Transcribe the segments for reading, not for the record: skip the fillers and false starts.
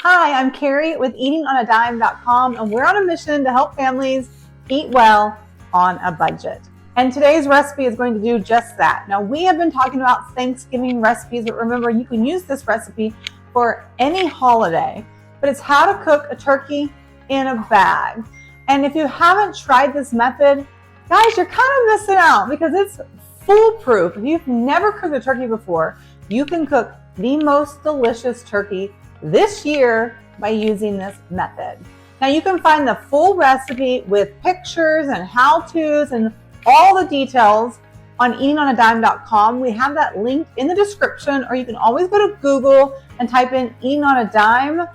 Hi, I'm Carrie with eatingonadime.com, and we're on a mission to help families eat well on a budget. And today's recipe is going to do just that. Now, we have been talking about Thanksgiving recipes, but remember, you can use this recipe for any holiday, but it's how to cook a turkey in a bag. And if you haven't tried this method, guys, you're kind of missing out because it's foolproof. If you've never cooked a turkey before, you can cook the most delicious turkey this year by using this method. Now you can find the full recipe with pictures and how-tos and all the details on eatingonadime.com. We have that linked in the description, or you can always go to Google and type in Eating on a Dime,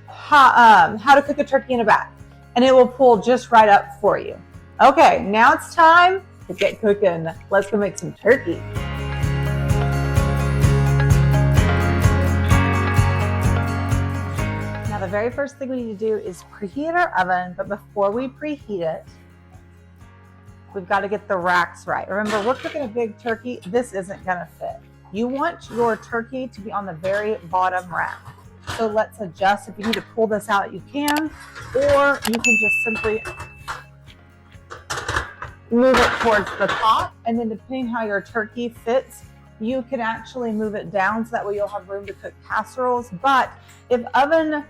how to cook a turkey in a bag, and it will pull just right up for you. Okay, now it's time to get cooking. Let's go make some turkey. The very first thing we need to do is preheat our oven, but before we preheat it, we've got to get the racks right. Remember, we're cooking a big turkey. This isn't going to fit. You want your turkey to be on the very bottom rack. So let's adjust. If you need to pull this out, you can, or you can just simply move it towards the top, and then depending how your turkey fits, you can actually move it down so that way you'll have room to cook casseroles. But if oven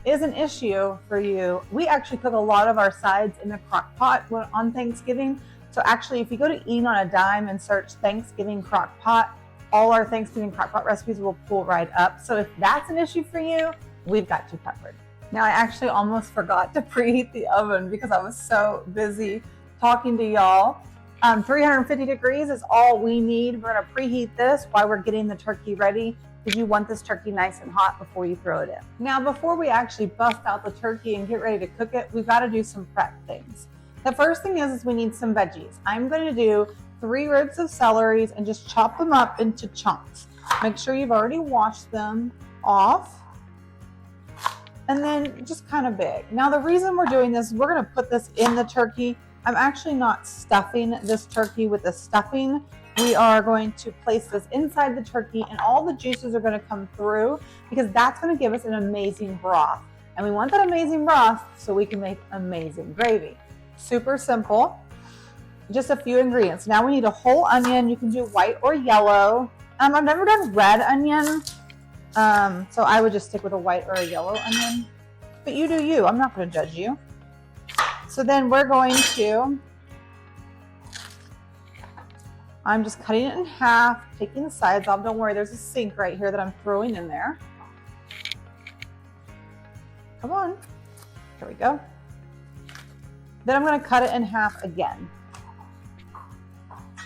is an issue for you, we actually cook a lot of our sides in the crock pot on Thanksgiving. So actually, if you go to Eating on a Dime and search Thanksgiving crock pot, all our Thanksgiving crock pot recipes will pull right up. So if that's an issue for you, we've got you covered. Now, I actually almost forgot to preheat the oven because I was so busy talking to y'all. 350 degrees is all we need. We're going to preheat this while we're getting the turkey ready, because you want this turkey nice and hot before you throw it in. Now, before we actually bust out the turkey and get ready to cook it, we've got to do some prep things. The first thing is we need some veggies. I'm going to do 3 ribs of celery and just chop them up into chunks. Make sure you've already washed them off, and then just kind of big. Now, the reason we're doing this, we're going to put this in the turkey. I'm actually not stuffing this turkey with the stuffing. We are going to place this inside the turkey, and all the juices are going to come through, because that's going to give us an amazing broth. And we want that amazing broth so we can make amazing gravy. Super simple. Just a few ingredients. Now we need a whole onion. You can do white or yellow. I've never done red onion, so I would just stick with a white or a yellow onion. But you do you. I'm not going to judge you. So then we're going to, I'm just cutting it in half, taking the sides off. Don't worry, there's a sink right here that I'm throwing in there. Come on. There we go. Then I'm going to cut it in half again,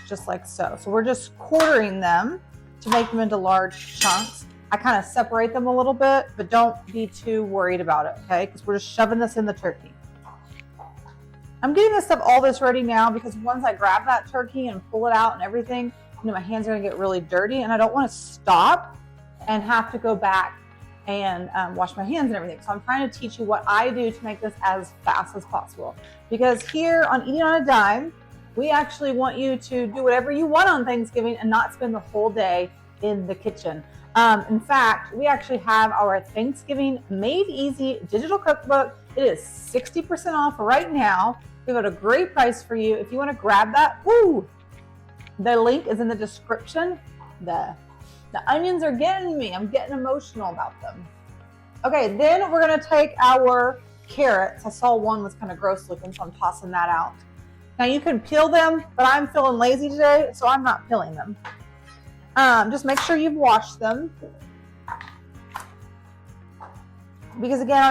just like so. So we're just quartering them to make them into large chunks. I kind of separate them a little bit, but don't be too worried about it, okay? Because we're just shoving this in the turkey. I'm getting all this ready now, because once I grab that turkey and pull it out and everything, my hands are going to get really dirty, and I don't want to stop and have to go back and wash my hands and everything. So I'm trying to teach you what I do to make this as fast as possible. Because here on Eating on a Dime, we actually want you to do whatever you want on Thanksgiving and not spend the whole day in the kitchen. In fact, we actually have our Thanksgiving Made Easy digital cookbook. It is 60% off right now. We've got a great price for you. If you want to grab that, woo! The link is in the description. The onions are getting me. I'm getting emotional about them. Okay, then we're going to take our carrots. I saw one was kind of gross looking, so I'm tossing that out. Now you can peel them, but I'm feeling lazy today, so I'm not peeling them. Just make sure you've washed them. Because again,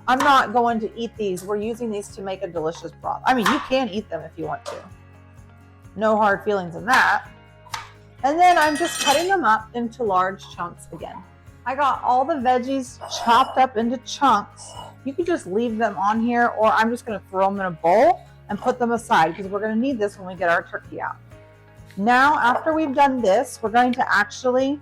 I'm not going to eat these. We're using these to make a delicious broth. I mean, you can eat them if you want to. No hard feelings in that. And then I'm just cutting them up into large chunks again. I got all the veggies chopped up into chunks. You can just leave them on here, or I'm just going to throw them in a bowl and put them aside, because we're going to need this when we get our turkey out. Now, after we've done this, we're going to actually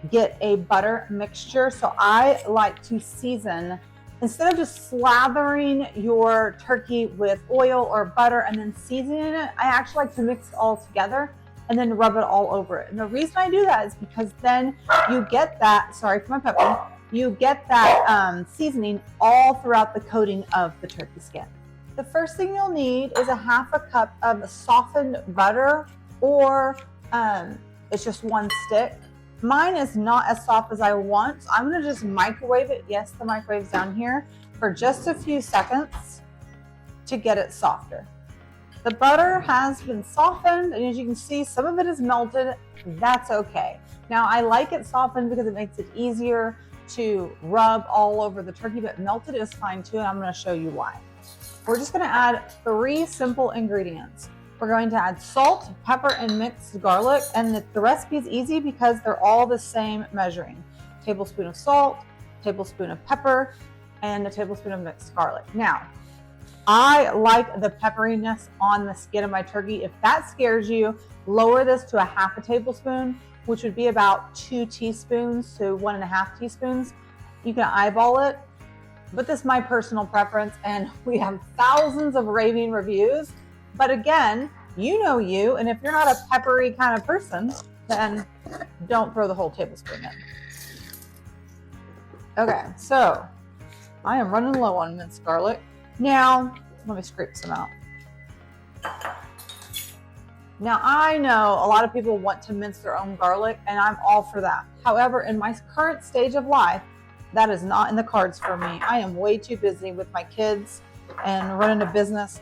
get a butter mixture. So I like to season, instead of just slathering your turkey with oil or butter and then seasoning it, I actually like to mix it all together and then rub it all over it. And the reason I do that is because then you get that, sorry for my puppy, you get that seasoning all throughout the coating of the turkey skin. The first thing you'll need is a 1/2 cup of softened butter, or it's just one stick. Mine is not as soft as I want, so I'm gonna just microwave it. Yes, the microwave's down here, for just a few seconds to get it softer. The butter has been softened, and as you can see, some of it is melted. That's okay. Now, I like it softened because it makes it easier to rub all over the turkey, but melted is fine too, and I'm gonna show you why. We're just gonna add 3 simple ingredients. We're going to add salt, pepper, and minced garlic, and the recipe is easy because they're all the same measuring. Tablespoon of salt, tablespoon of pepper, and a tablespoon of mixed garlic. Now, I like the pepperiness on the skin of my turkey. If that scares you, lower this to a 1/2 tablespoon, which would be about 2 teaspoons to 1.5 teaspoons. You can eyeball it, but this is my personal preference, and we have thousands of raving reviews. But again, you know you, and if you're not a peppery kind of person, then don't throw the whole tablespoon in. Okay, so I am running low on minced garlic. Now, let me scrape some out. Now, I know a lot of people want to mince their own garlic, and I'm all for that. However, in my current stage of life, that is not in the cards for me. I am way too busy with my kids and running a business.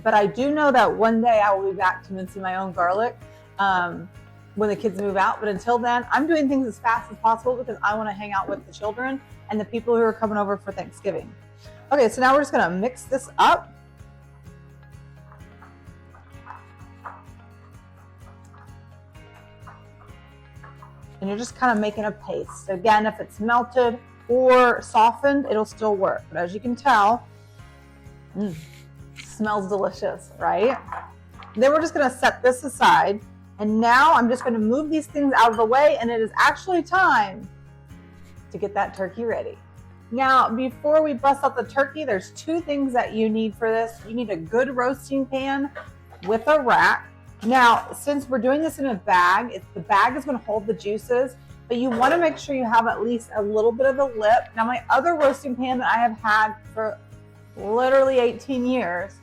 But I do know that one day I will be back to mincing my own garlic when the kids move out. But until then, I'm doing things as fast as possible because I want to hang out with the children and the people who are coming over for Thanksgiving. Okay, so now we're just gonna mix this up. And you're just kind of making a paste. Again, if it's melted or softened, it'll still work. But as you can tell, smells delicious, right? Then we're just gonna set this aside. And now I'm just gonna move these things out of the way, and it is actually time to get that turkey ready. Now, before we bust out the turkey, there's 2 things that you need for this. You need a good roasting pan with a rack. Now, since we're doing this in a bag, the bag is gonna hold the juices, but you wanna make sure you have at least a little bit of a lip. Now, my other roasting pan that I have had for literally 18 years,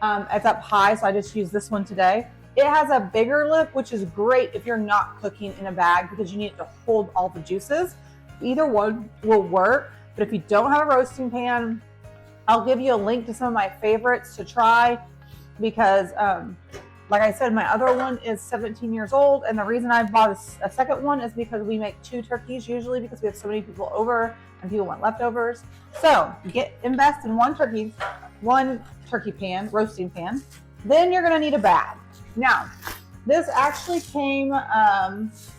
it's up high, so I just used this one today. It has a bigger lip, which is great if you're not cooking in a bag because you need it to hold all the juices. Either one will work. But if you don't have a roasting pan, I'll give you a link to some of my favorites to try because, like I said, my other one is 17 years old. And the reason I bought a second one is because we make 2 turkeys usually because we have so many people over and people want leftovers. So invest in one turkey pan, roasting pan. Then you're gonna need a bag. Now, this actually comes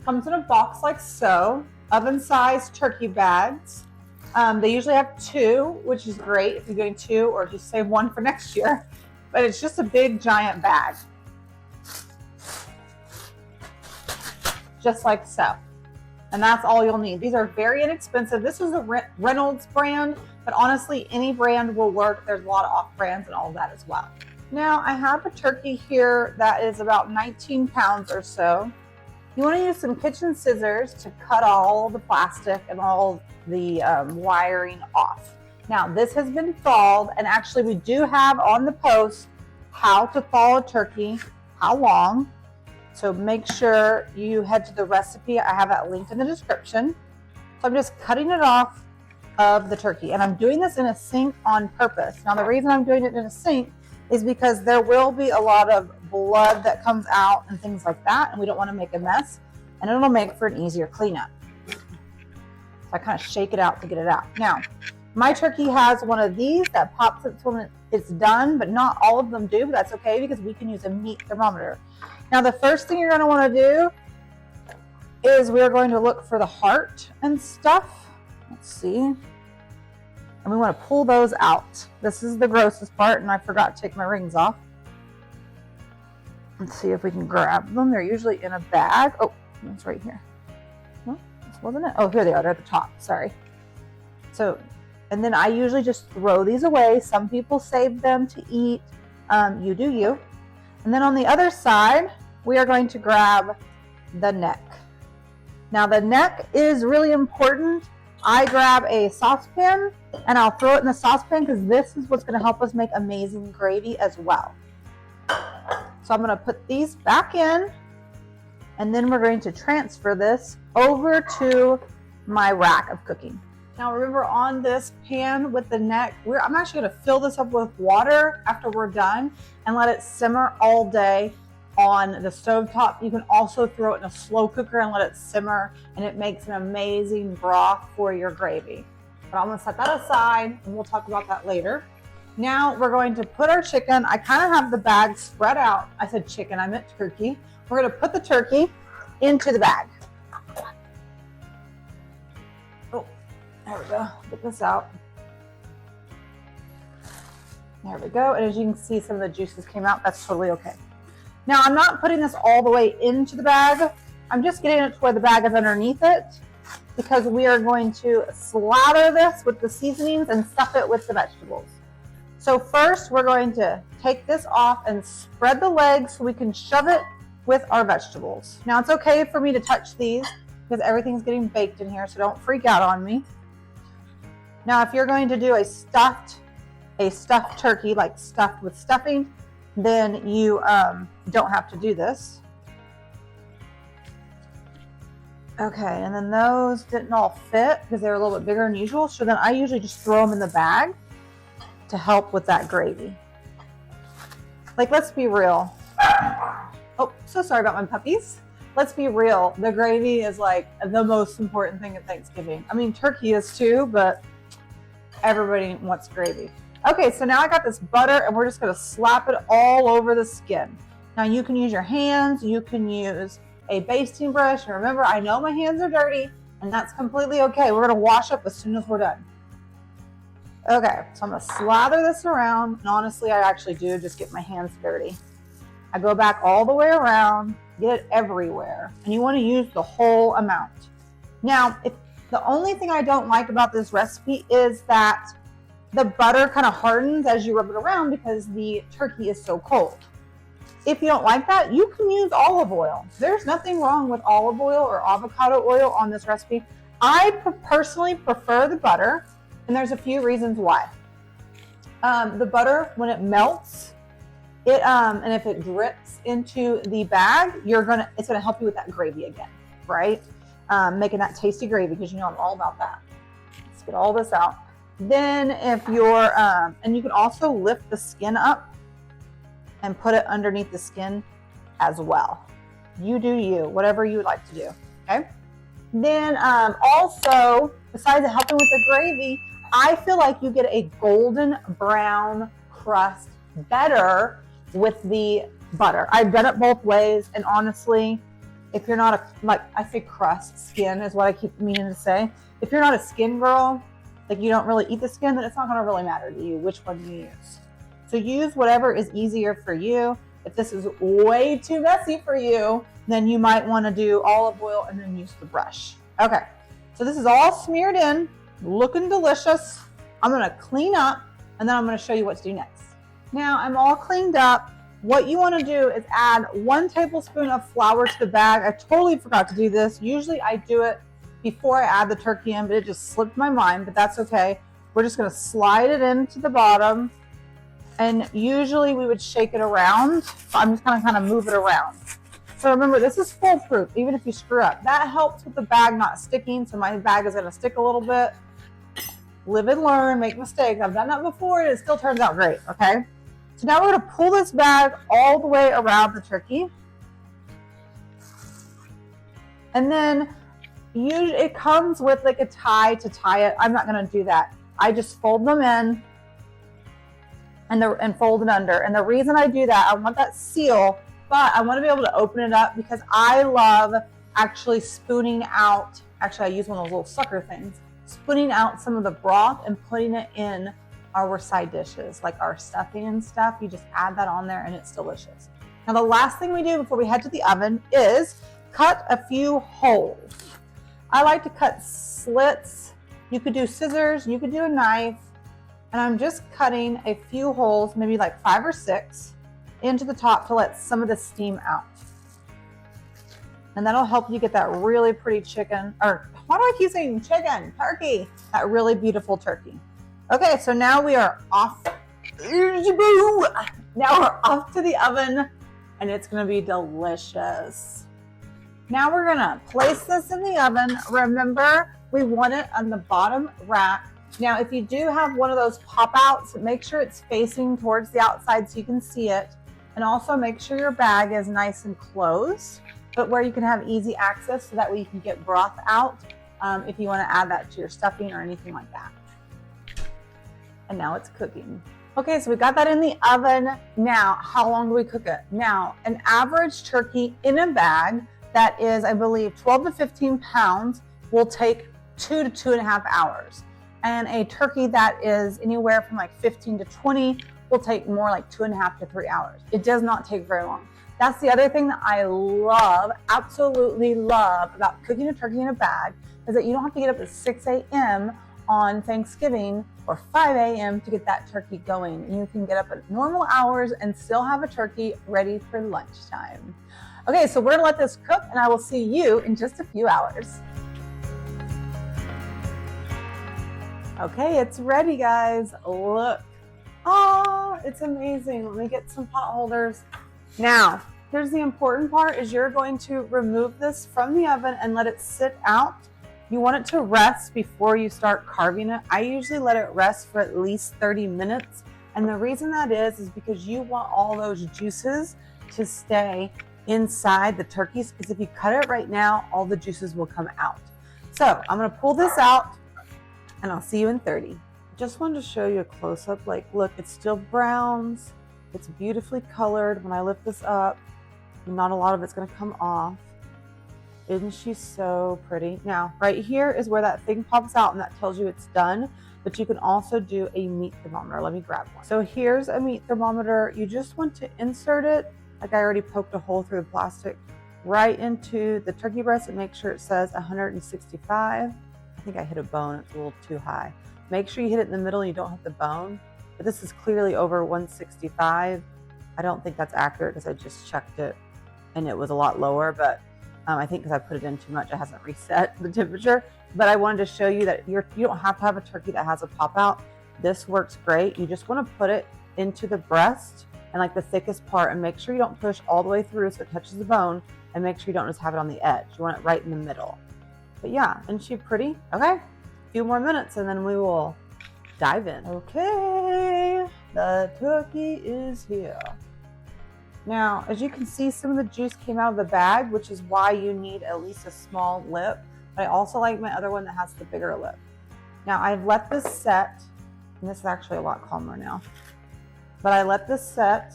in a box like so. Oven-sized turkey bags. They usually have 2, which is great if you're doing 2, or just save 1 for next year. But it's just a big giant bag. Just like so. And that's all you'll need. These are very inexpensive. This is a Reynolds brand, but honestly, any brand will work. There's a lot of off brands and all of that as well. Now, I have a turkey here that is about 19 pounds or so. You want to use some kitchen scissors to cut all the plastic and all the wiring off. Now, this has been thawed, and actually we do have on the post how to thaw a turkey, how long. So make sure you head to the recipe. I have that linked in the description. So I'm just cutting it off of the turkey, and I'm doing this in a sink on purpose. Now, the reason I'm doing it in a sink is because there will be a lot of blood that comes out and things like that, and we don't want to make a mess, and it'll make for an easier cleanup. So I kind of shake it out to get it out. Now, my turkey has one of these that pops it when it's done, but not all of them do, but that's okay because we can use a meat thermometer. Now, the first thing you're going to want to do is we're going to look for the heart and stuff. Let's see. And we want to pull those out. This is the grossest part, and I forgot to take my rings off. Let's see if we can grab them. They're usually in a bag. Oh, it's right here. No, this wasn't it. Oh, here they are. They're at the top. Sorry. So, and then I usually just throw these away. Some people save them to eat. You do you. And then on the other side, we are going to grab the neck. Now the neck is really important. I grab a saucepan and I'll throw it in the saucepan because this is what's going to help us make amazing gravy as well. So I'm going to put these back in, and then we're going to transfer this over to my rack of cooking. Now remember, on this pan with the neck, I'm actually going to fill this up with water after we're done and let it simmer all day on the stove top. You can also throw it in a slow cooker and let it simmer, and it makes an amazing broth for your gravy. But I'm going to set that aside and we'll talk about that later. Now we're going to put our chicken. I kind of have the bag spread out. I said chicken, I meant turkey. We're going to put the turkey into the bag. Oh, there we go. Get this out. There we go. And as you can see, some of the juices came out. That's totally okay. Now I'm not putting this all the way into the bag. I'm just getting it to where the bag is underneath it, because we are going to slather this with the seasonings and stuff it with the vegetables. So first we're going to take this off and spread the legs so we can shove it with our vegetables. Now it's okay for me to touch these because everything's getting baked in here, so don't freak out on me. Now if you're going to do a stuffed turkey, like stuffed with stuffing, then you don't have to do this. Okay, and then those didn't all fit because they were a little bit bigger than usual, so then I usually just throw them in the bag to help with that gravy. Like, let's be real. Oh, so sorry about my puppies. Let's be real. The gravy is like the most important thing at Thanksgiving. I mean, turkey is too, but everybody wants gravy. Okay, so now I got this butter and we're just gonna slap it all over the skin. Now you can use your hands, you can use a basting brush. And remember, I know my hands are dirty and that's completely okay. We're gonna wash up as soon as we're done. Okay, so I'm gonna slather this around. And honestly, I actually do just get my hands dirty. I go back all the way around, get it everywhere. And you wanna use the whole amount. Now, if the only thing I don't like about this recipe is that the butter kind of hardens as you rub it around because the turkey is so cold. If you don't like that, you can use olive oil. There's nothing wrong with olive oil or avocado oil on this recipe. I personally prefer the butter, and there's a few reasons why. The butter, when it melts, and if it drips into the bag, it's gonna help you with that gravy again, right? Making that tasty gravy, because you know I'm all about that. Let's get all this out. Then if you're, and you can also lift the skin up and put it underneath the skin as well. You do you, whatever you would like to do, okay? Then also, besides helping with the gravy, I feel like you get a golden brown crust better with the butter. I've done it both ways, and honestly, if you're not I say crust, skin is what I keep meaning to say. If you're not a skin girl, like you don't really eat the skin, then it's not gonna really matter to you which one you use. So use whatever is easier for you. If this is way too messy for you, then you might wanna do olive oil and then use the brush. Okay, so this is all smeared in, looking delicious. I'm gonna clean up, and then I'm gonna show you what to do next. Now I'm all cleaned up. What you wanna do is add 1 tablespoon of flour to the bag. I totally forgot to do this. Usually I do it before I add the turkey in, but it just slipped my mind, but that's okay. We're just gonna slide it into the bottom, and usually we would shake it around. I'm just gonna kind of move it around. So remember, this is foolproof, even if you screw up. That helps with the bag not sticking, so my bag is gonna stick a little bit. Live and learn, make mistakes. I've done that before, and it still turns out great, okay? So now we're gonna pull this bag all the way around the turkey. And then usually it comes with like a tie to tie it. I'm not gonna do that. I just fold them in and fold it under. And the reason I do that, I want that seal, but I want to be able to open it up because I love actually spooning out. Actually, I use one of those little sucker things, spooning out some of the broth and putting it in our side dishes, like our stuffing and stuff. You just add that on there and it's delicious. Now, the last thing we do before we head to the oven is cut a few holes. I like to cut slits. You could do scissors, you could do a knife, and I'm just cutting a few holes, maybe like 5 or 6, into the top to let some of the steam out. And that'll help you get that really pretty chicken, or why do I keep saying chicken? Turkey, that really beautiful turkey. Okay, so now we are off. Now we're off to the oven and it's gonna be delicious. Now we're gonna place this in the oven. Remember, we want it on the bottom rack. Now, if you do have one of those pop outs, make sure it's facing towards the outside so you can see it. And also make sure your bag is nice and closed, but where you can have easy access so that way you can get broth out if you want to add that to your stuffing or anything like that. And now it's cooking. Okay, so we got that in the oven. Now, how long do we cook it? Now, an average turkey in a bag that is, I believe, 12 to 15 pounds will take 2 to 2.5 hours. And a turkey that is anywhere from like 15 to 20 will take more like 2.5 to 3 hours. It does not take very long. That's the other thing that I love, absolutely love about cooking a turkey in a bag, is that you don't have to get up at 6 a.m. on Thanksgiving or 5 a.m. to get that turkey going. You can get up at normal hours and still have a turkey ready for lunchtime. Okay, so we're gonna let this cook and I will see you in just a few hours. Okay, it's ready, guys. Look. Oh, it's amazing. Let me get some pot holders. Now, here's the important part is you're going to remove this from the oven and let it sit out. You want it to rest before you start carving it. I usually let it rest for at least 30 minutes. And the reason that is because you want all those juices to stay inside the turkeys, because if you cut it right now, all the juices will come out. So I'm gonna pull this out and I'll see you in 30. Just wanted to show you a close-up. Like, look, it still browns. It's beautifully colored. When I lift this up, not a lot of it's gonna come off. Isn't she so pretty? Now, right here is where that thing pops out and that tells you it's done, but you can also do a meat thermometer. Let me grab one. So here's a meat thermometer. You just want to insert it, like I already poked a hole through the plastic, right into the turkey breast and make sure it says 165. I think I hit a bone, it's a little too high. Make sure you hit it in the middle and you don't hit the bone, but this is clearly over 165. I don't think that's accurate because I just checked it and it was a lot lower, but I think because I put it in too much, it hasn't reset the temperature. But I wanted to show you that you don't have to have a turkey that has a pop out. This works great. You just want to put it into the breast and like the thickest part and make sure you don't push all the way through so it touches the bone, and make sure you don't just have it on the edge. You want it right in the middle. But yeah, isn't she pretty? Okay, a few more minutes and then we will dive in. Okay, the turkey is here. Now, as you can see, some of the juice came out of the bag, which is why you need at least a small lip. But I also like my other one that has the bigger lip. Now, I've let this set, and this is actually a lot calmer now. But I let this set,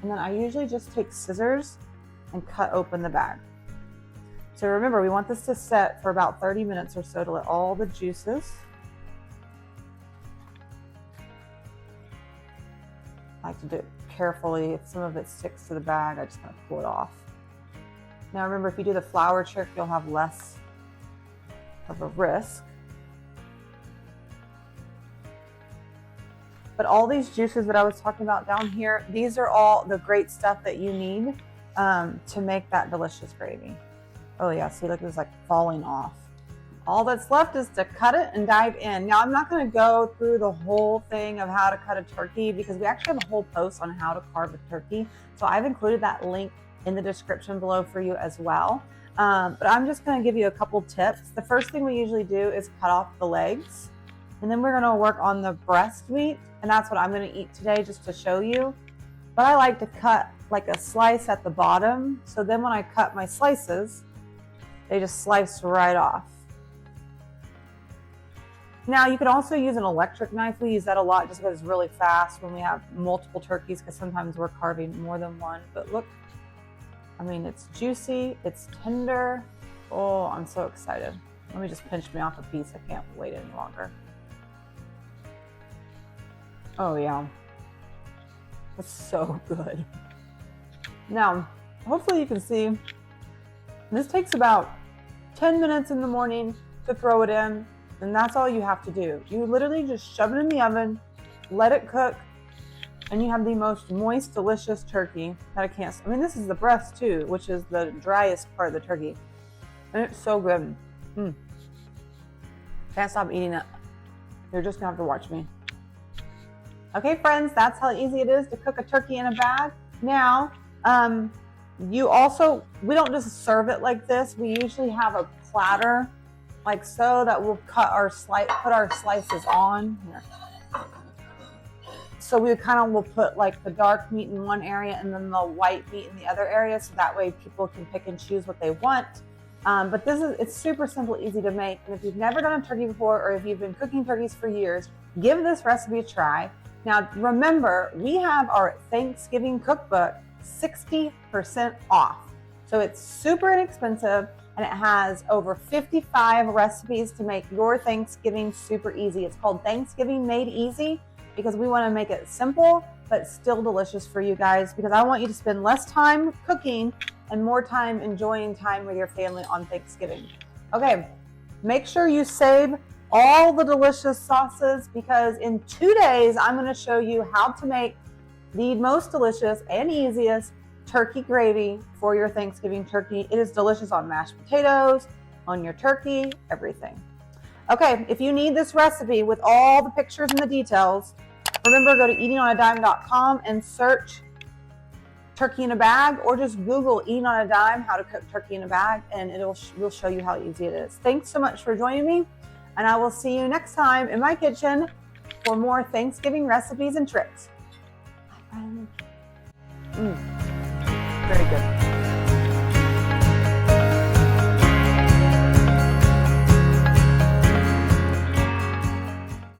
and then I usually just take scissors and cut open the bag. So remember, we want this to set for about 30 minutes or so to let all the juices. I like to do it carefully. If some of it sticks to the bag, I just kind of pull it off. Now remember, if you do the flour trick, you'll have less of a risk. But all these juices that I was talking about down here, these are all the great stuff that you need to make that delicious gravy. Oh yeah, see, look, it's like falling off. All that's left is to cut it and dive in. Now, I'm not going to go through the whole thing of how to cut a turkey because we actually have a whole post on how to carve a turkey. So I've included that link in the description below for you as well. But I'm just going to give you a couple tips. The first thing we usually do is cut off the legs. And then we're going to work on the breast meat. And that's what I'm going to eat today just to show you. But I like to cut like a slice at the bottom. So then when I cut my slices, they just slice right off. Now, you can also use an electric knife. We use that a lot just because it's really fast when we have multiple turkeys, because sometimes we're carving more than one. But look, I mean, it's juicy, it's tender. Oh, I'm so excited. Let me just pinch me off a piece. I can't wait any longer. Oh yeah, it's so good. Now, hopefully you can see, this takes about 10 minutes in the morning to throw it in. And that's all you have to do. You literally just shove it in the oven, let it cook, and you have the most moist, delicious turkey that I can't. I mean, this is the breast too, which is the driest part of the turkey, and it's so good. Can't stop eating it. You're just gonna have to watch me. Okay, friends, that's how easy it is to cook a turkey in a bag. Now, we don't just serve it like this. We usually have a platter like so that we'll put our slices on here. So we will put like the dark meat in one area and then the white meat in the other area, so that way people can pick and choose what they want. But it's super simple, easy to make. And if you've never done a turkey before, or if you've been cooking turkeys for years, give this recipe a try. Now, remember, we have our Thanksgiving cookbook 60% off. So it's super inexpensive, and it has over 55 recipes to make your Thanksgiving super easy. It's called Thanksgiving Made Easy, because we want to make it simple but still delicious for you guys, because I want you to spend less time cooking and more time enjoying time with your family on Thanksgiving. Okay, make sure you save all the delicious sauces, because in 2 days I'm going to show you how to make the most delicious and easiest turkey gravy for your Thanksgiving turkey. It is delicious on mashed potatoes, on your turkey, everything. Okay, if you need this recipe with all the pictures and the details, remember, go to eatingonadime.com and search turkey in a bag, or just Google eating on a dime, how to cook turkey in a bag, and we'll show you how easy it is. Thanks so much for joining me, and I will see you next time in my kitchen for more Thanksgiving recipes and tricks.